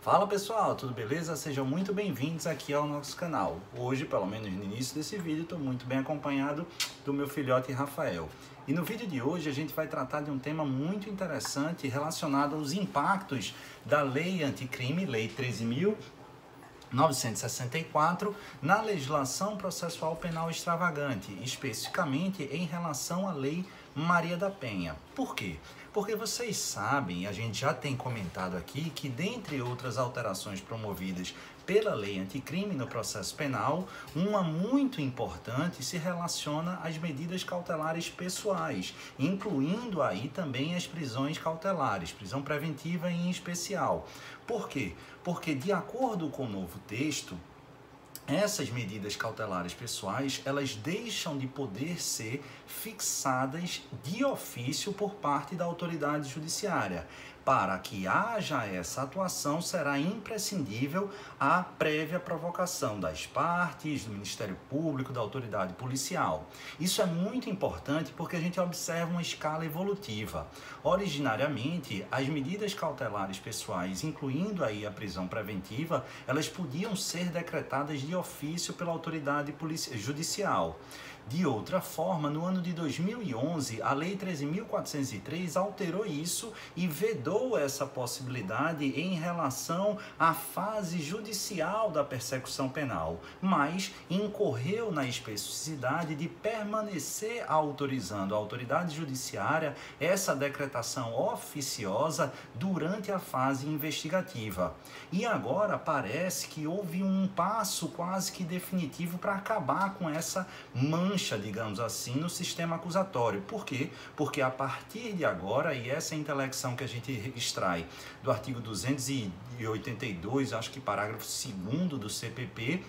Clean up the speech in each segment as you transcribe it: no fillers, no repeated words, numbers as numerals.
Fala pessoal, tudo beleza? Sejam muito bem-vindos aqui ao nosso canal. Hoje, pelo menos no início desse vídeo, estou muito bem acompanhado do meu filhote Rafael. E no vídeo de hoje a gente vai tratar de um tema muito interessante relacionado aos impactos da Lei Anticrime, Lei 13.964, na legislação processual penal extravagante, especificamente em relação à Lei Maria da Penha. Por quê? Porque vocês sabem, a gente já tem comentado aqui, que dentre outras alterações promovidas pela Lei Anticrime no processo penal, uma muito importante se relaciona às medidas cautelares pessoais, incluindo aí também as prisões cautelares, prisão preventiva em especial. Por quê? Porque de acordo com o novo texto, essas medidas cautelares pessoais, elas deixam de poder ser fixadas de ofício por parte da autoridade judiciária. Para que haja essa atuação, será imprescindível a prévia provocação das partes, do Ministério Público, da autoridade policial. Isso é muito importante porque a gente observa uma escala evolutiva. Originariamente, as medidas cautelares pessoais, incluindo aí a prisão preventiva, elas podiam ser decretadas de ofício pela autoridade judicial. De outra forma, no ano de 2011, a Lei 13.403 alterou isso e vedou essa possibilidade em relação à fase judicial da persecução penal, mas incorreu na especificidade de permanecer autorizando a autoridade judiciária essa decretação oficiosa durante a fase investigativa. E agora parece que houve um passo quase que definitivo para acabar com essa mancha, digamos assim, no sistema acusatório. Por quê? Porque a partir de agora, e essa é a intelecção que a gente extrai do artigo 282, acho que parágrafo 2º do CPP,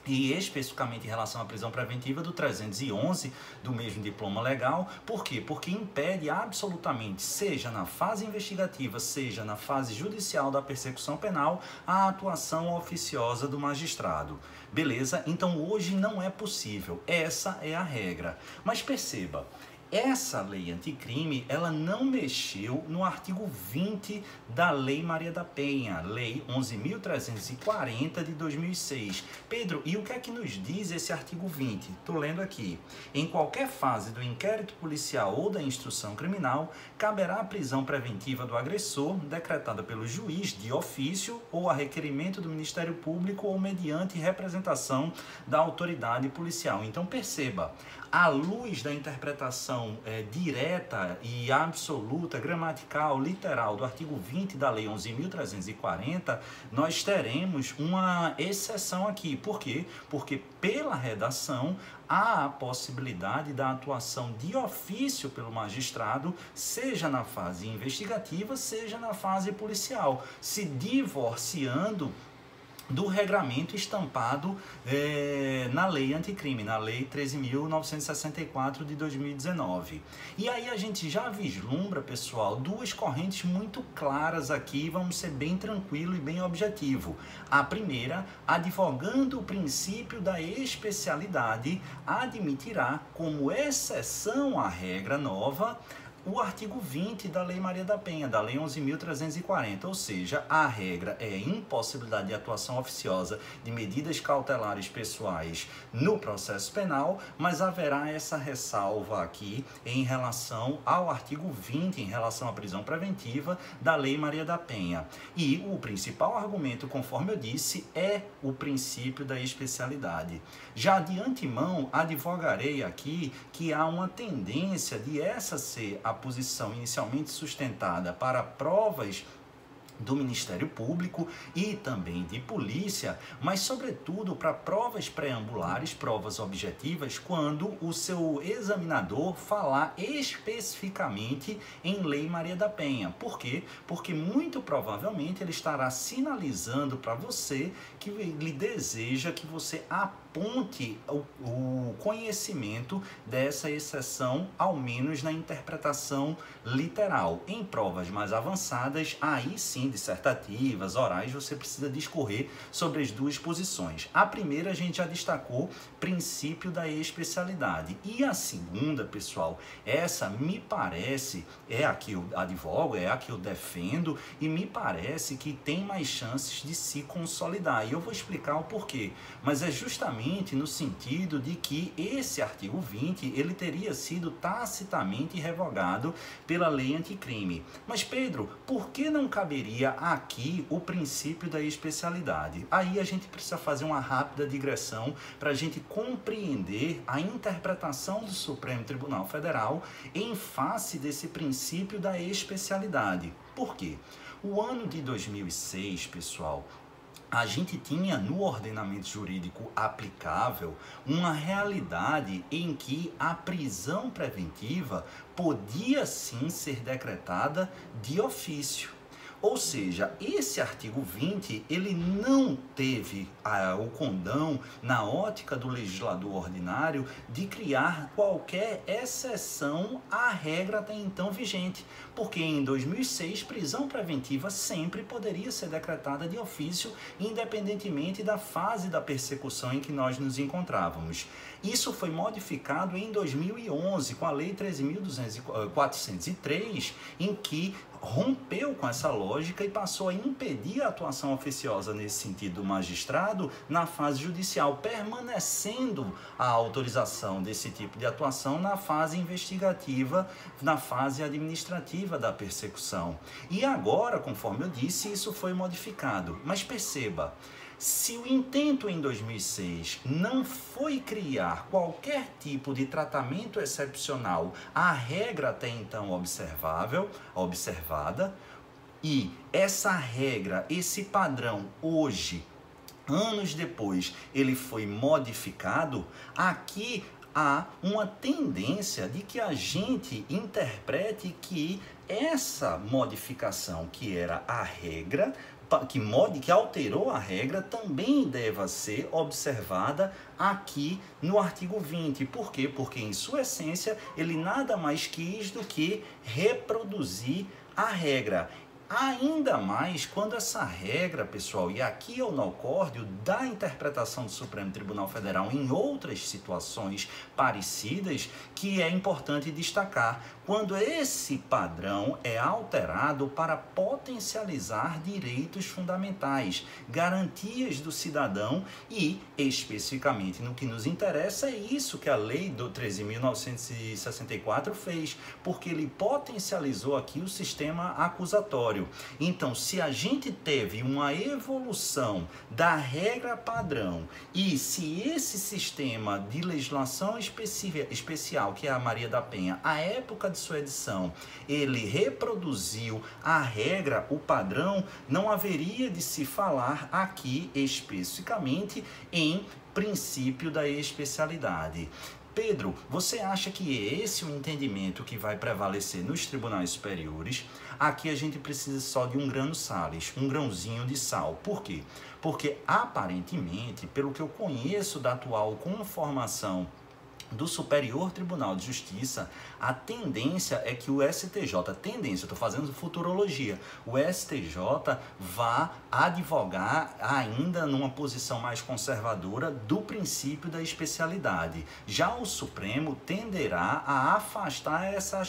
e especificamente em relação à prisão preventiva do 311 do mesmo diploma legal. Por quê? Porque impede absolutamente, seja na fase investigativa, seja na fase judicial da persecução penal, a atuação oficiosa do magistrado. Beleza? Então hoje não é possível. Essa é a regra. Mas perceba, essa lei anticrime, ela não mexeu no artigo 20 da Lei Maria da Penha, Lei 11.340 de 2006. Pedro, e o que é que nos diz esse artigo 20? Estou lendo aqui. Em qualquer fase do inquérito policial ou da instrução criminal, caberá a prisão preventiva do agressor, decretada pelo juiz de ofício ou a requerimento do Ministério Público ou mediante representação da autoridade policial. Então perceba, à luz da interpretação direta e absoluta, gramatical, literal do artigo 20 da Lei 11.340, nós teremos uma exceção aqui. Por quê? Porque pela redação há a possibilidade da atuação de ofício pelo magistrado, seja na fase investigativa, seja na fase policial, se divorciando do regramento estampado na Lei Anticrime, na Lei 13.964 de 2019. E aí a gente já vislumbra, pessoal, duas correntes muito claras aqui, vamos ser bem tranquilo e bem objetivo. A primeira, advogando o princípio da especialidade, admitirá como exceção à regra nova o artigo 20 da Lei Maria da Penha, da Lei 11.340, ou seja, a regra é impossibilidade de atuação oficiosa de medidas cautelares pessoais no processo penal, mas haverá essa ressalva aqui em relação ao artigo 20, em relação à prisão preventiva da Lei Maria da Penha. E o principal argumento, conforme eu disse, é o princípio da especialidade. Já de antemão, advogarei aqui que há uma tendência de essa ser a posição inicialmente sustentada para provas do Ministério Público e também de polícia, mas sobretudo para provas preambulares, provas objetivas, quando o seu examinador falar especificamente em Lei Maria da Penha. Por quê? Porque muito provavelmente ele estará sinalizando para você que ele deseja que você aponte o conhecimento dessa exceção, ao menos na interpretação literal. Em provas mais avançadas, aí sim, dissertativas, orais, você precisa discorrer sobre as duas posições. A primeira a gente já destacou, princípio da especialidade. E a segunda, pessoal, essa me parece, é a que eu advogo, é a que eu defendo e me parece que tem mais chances de se consolidar. E eu vou explicar o porquê. Mas é justamente no sentido de que esse artigo 20, ele teria sido tacitamente revogado pela lei anticrime. Mas, Pedro, por que não caberia aqui o princípio da especialidade? Aí a gente precisa fazer uma rápida digressão para a gente compreender a interpretação do Supremo Tribunal Federal em face desse princípio da especialidade. Por quê? O ano de 2006, pessoal, a gente tinha no ordenamento jurídico aplicável uma realidade em que a prisão preventiva podia sim ser decretada de ofício. Ou seja, esse artigo 20, ele não teve o condão, na ótica do legislador ordinário, de criar qualquer exceção à regra até então vigente. Porque em 2006, prisão preventiva sempre poderia ser decretada de ofício, independentemente da fase da persecução em que nós nos encontrávamos. Isso foi modificado em 2011, com a Lei 13.403, em que rompeu com essa lógica e passou a impedir a atuação oficiosa nesse sentido do magistrado na fase judicial, permanecendo a autorização desse tipo de atuação na fase investigativa, na fase administrativa da persecução. E agora, conforme eu disse, isso foi modificado. Mas perceba, se o intento em 2006 não foi criar qualquer tipo de tratamento excepcional à regra até então observada, e essa regra, esse padrão hoje, anos depois, ele foi modificado, aqui há uma tendência de que a gente interprete que essa modificação, que era a regra, que alterou a regra, também deva ser observada aqui no artigo 20. Por quê? Porque, em sua essência, ele nada mais quis do que reproduzir a regra. Ainda mais quando essa regra, pessoal, e aqui é o nocórdio da interpretação do Supremo Tribunal Federal em outras situações parecidas, que é importante destacar, quando esse padrão é alterado para potencializar direitos fundamentais, garantias do cidadão e, especificamente no que nos interessa, é isso que a Lei do 13.964 fez, porque ele potencializou aqui o sistema acusatório. Então, se a gente teve uma evolução da regra padrão e se esse sistema de legislação especial, que é a Maria da Penha, à época de sua edição, ele reproduziu a regra, o padrão, não haveria de se falar aqui especificamente em princípio da especialidade. Pedro, você acha que esse é o entendimento que vai prevalecer nos tribunais superiores? Aqui a gente precisa só de um grão Salles, um grãozinho de sal. Por quê? Porque aparentemente, pelo que eu conheço da atual conformação do Superior Tribunal de Justiça, a tendência é que o STJ, eu estou fazendo futurologia, o STJ vá advogar ainda numa posição mais conservadora do princípio da especialidade. Já o Supremo tenderá a afastar essa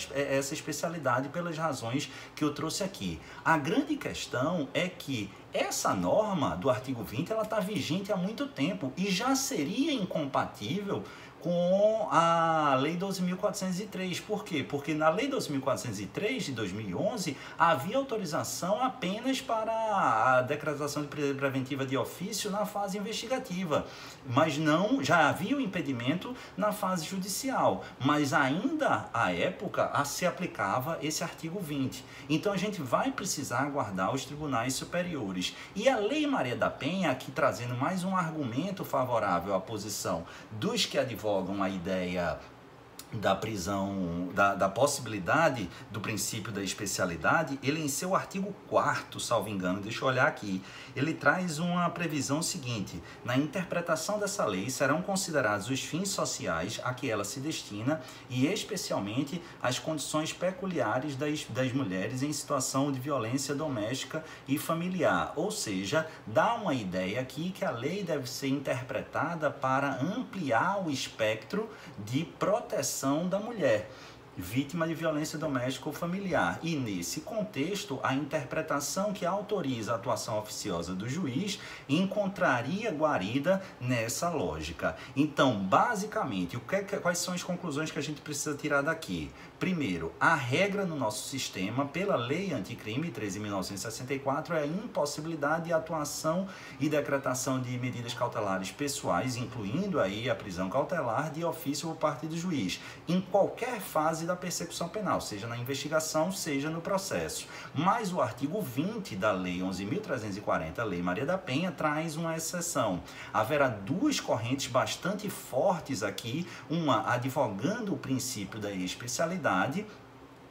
especialidade pelas razões que eu trouxe aqui. A grande questão é que essa norma do artigo 20, ela está vigente há muito tempo e já seria incompatível com a Lei 12.403. Por quê? Porque na Lei 12.403 de 2011 havia autorização apenas para a decretação de prisão preventiva de ofício na fase investigativa, mas não, já havia o impedimento na fase judicial, mas ainda à época se aplicava esse artigo 20. Então a gente vai precisar aguardar os tribunais superiores. E a Lei Maria da Penha, aqui trazendo mais um argumento favorável à posição dos que advogam a ideia da prisão, da possibilidade do princípio da especialidade, ele em seu artigo 4º, salvo engano, deixa eu olhar aqui, ele traz uma previsão seguinte: na interpretação dessa lei serão considerados os fins sociais a que ela se destina e especialmente as condições peculiares das mulheres em situação de violência doméstica e familiar. Ou seja, dá uma ideia aqui que a lei deve ser interpretada para ampliar o espectro de proteção da mulher vítima de violência doméstica ou familiar. E nesse contexto, a interpretação que autoriza a atuação oficiosa do juiz encontraria guarida nessa lógica. Então, basicamente, quais são as conclusões que a gente precisa tirar daqui? Primeiro, a regra no nosso sistema, pela Lei Anticrime 13.964, é a impossibilidade de atuação e decretação de medidas cautelares pessoais, incluindo aí a prisão cautelar de ofício por parte do juiz, em qualquer fase da persecução penal, seja na investigação, seja no processo. Mas o artigo 20 da Lei 11.340, Lei Maria da Penha, traz uma exceção. Haverá duas correntes bastante fortes aqui, uma advogando o princípio da especialidade,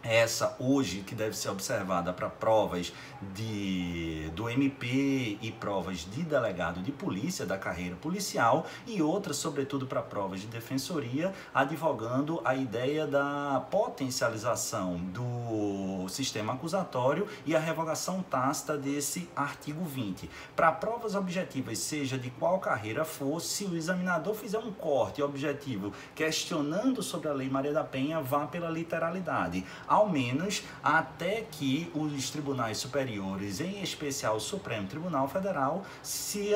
essa hoje que deve ser observada para provas do MP e provas de delegado de polícia, da carreira policial, e outra, sobretudo, para provas de defensoria, advogando a ideia da potencialização do sistema acusatório e a revogação tácita desse artigo 20. Para provas objetivas, seja de qual carreira for, se o examinador fizer um corte objetivo questionando sobre a Lei Maria da Penha, vá pela literalidade, ao menos até que os tribunais superiores, em especial o Supremo Tribunal Federal, se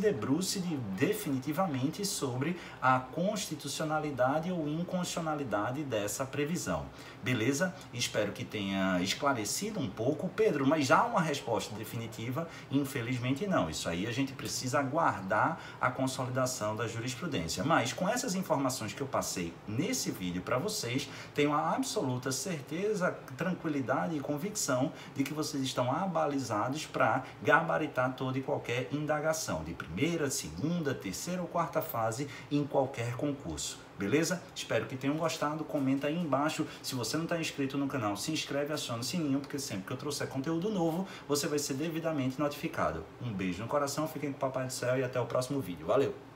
debruce definitivamente sobre a constitucionalidade ou inconstitucionalidade dessa previsão. Beleza? Espero que tenha esclarecido um pouco. Pedro, mas já uma resposta definitiva? Infelizmente não. Isso aí a gente precisa aguardar a consolidação da jurisprudência. Mas com essas informações que eu passei nesse vídeo para vocês, tenho a absoluta certeza, tranquilidade e convicção de que vocês estão abalizados para gabaritar toda e qualquer indagação de primeira, segunda, terceira ou quarta fase em qualquer concurso. Beleza? Espero que tenham gostado. Comenta aí embaixo. Se você não está inscrito no canal, se inscreve e aciona o sininho, porque sempre que eu trouxer conteúdo novo, você vai ser devidamente notificado. Um beijo no coração, fiquem com o Papai do Céu e até o próximo vídeo. Valeu!